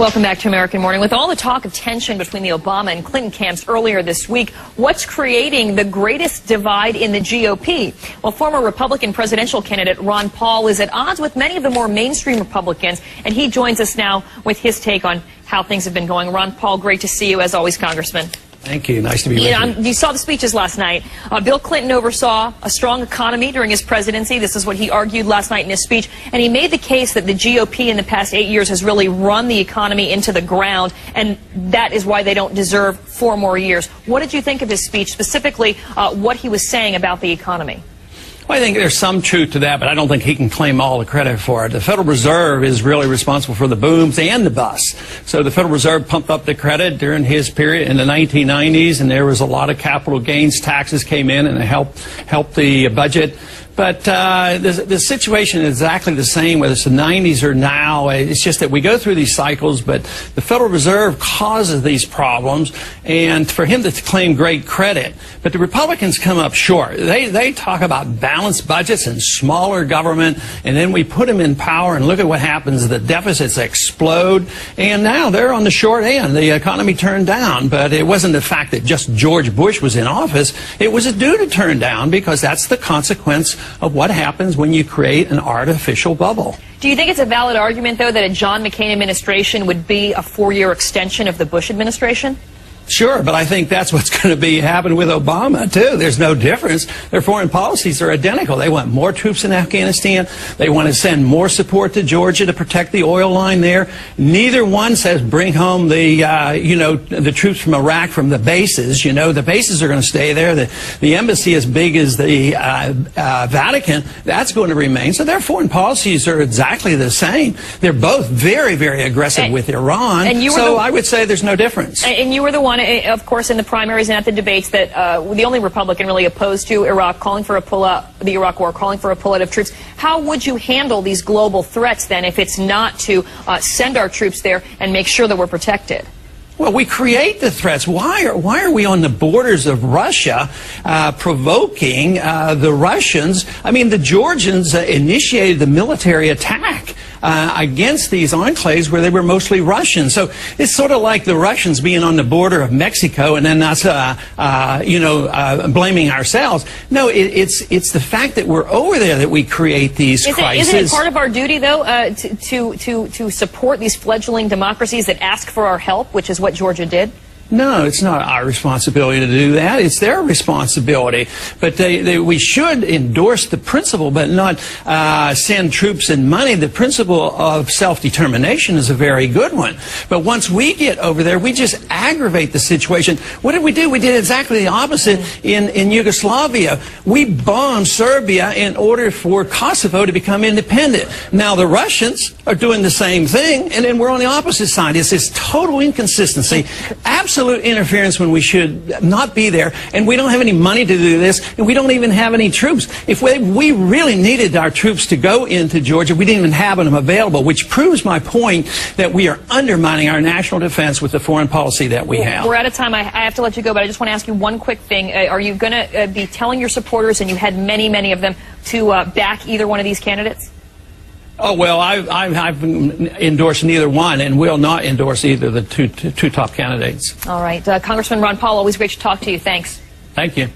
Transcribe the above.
Welcome back to American Morning. With all the talk of tension between the Obama and Clinton camps earlier this week, what's creating the greatest divide in the GOP? Well, former Republican presidential candidate Ron Paul is at odds with many of the more mainstream Republicans, and he joins us now with his take on how things have been going. Ron Paul, great to see you as always, Congressman. Thank you. Nice to be with you. You saw the speeches last night. Bill Clinton oversaw a strong economy during his presidency. This is what he argued last night in his speech. And he made the case that the GOP in the past 8 years has really run the economy into the ground, and that is why they don't deserve 4 more years. What did you think of his speech, specifically what he was saying about the economy? Well, I think there's some truth to that, but I don't think he can claim all the credit for it. The Federal Reserve is really responsible for the booms and the busts. So the Federal Reserve pumped up the credit during his period in the 1990s, and there was a lot of capital gains taxes came in, and it helped the budget. But the situation is exactly the same, whether it's the 90s or now. It's just that we go through these cycles, but the Federal Reserve causes these problems, and for him to claim great credit. But the Republicans come up short. They talk about balanced budgets and smaller government, and then we put them in power, and look at what happens. The deficits explode, and now they're on the short end. The economy turned down, but it wasn't the fact that just George Bush was in office. It was due to turn down, because that's the consequence of what happens when you create an artificial bubble. Do you think it's a valid argument, though, that a John McCain administration would be a 4-year extension of the Bush administration? Sure, but I think that's what's going to be happening with Obama, too. There's no difference. Their foreign policies are identical. They want more troops in Afghanistan. They want to send more support to Georgia to protect the oil line there. Neither one says bring home the, the troops from Iraq from the bases. The bases are going to stay there. The embassy as big as the Vatican, that's going to remain. So their foreign policies are exactly the same. They're both very, very aggressive with Iran. So I would say there's no difference. And you were the one, of course, in the primaries and at the debates that the only Republican really opposed to Iraq, calling for a pull-out, the Iraq War, calling for a pull-out of troops. How would you handle these global threats, then, if it's not to send our troops there and make sure that we're protected? Well, we create the threats. Why are we on the borders of Russia provoking the Russians? I mean, the Georgians initiated the military attack against these enclaves where they were mostly Russian. So it's sort of like the Russians being on the border of Mexico and then us, blaming ourselves. No, it's the fact that we're over there that we create these crises. Isn't it part of our duty, though, to support these fledgling democracies that ask for our help, which is what Georgia did? No, it's not our responsibility to do that. It's their responsibility. But we should endorse the principle, but not send troops and money. The principle of self-determination is a very good one. But once we get over there, we just aggravate the situation. What did we do? We did exactly the opposite in Yugoslavia. We bombed Serbia in order for Kosovo to become independent. Now the Russians are doing the same thing, and then we're on the opposite side. It's this total inconsistency. Absolute interference when we should not be there, and we don't have any money to do this, and we don't even have any troops. If we really needed our troops to go into Georgia, we didn't even have them available, which proves my point that we are undermining our national defense with the foreign policy that we have. We're out of time. I have to let you go, but I just want to ask you one quick thing. Are you going to be telling your supporters, and you had many, many of them, to back either one of these candidates? Oh, well, I've endorsed neither one and will not endorse either of the two top candidates. All right. Congressman Ron Paul, always great to talk to you. Thanks. Thank you.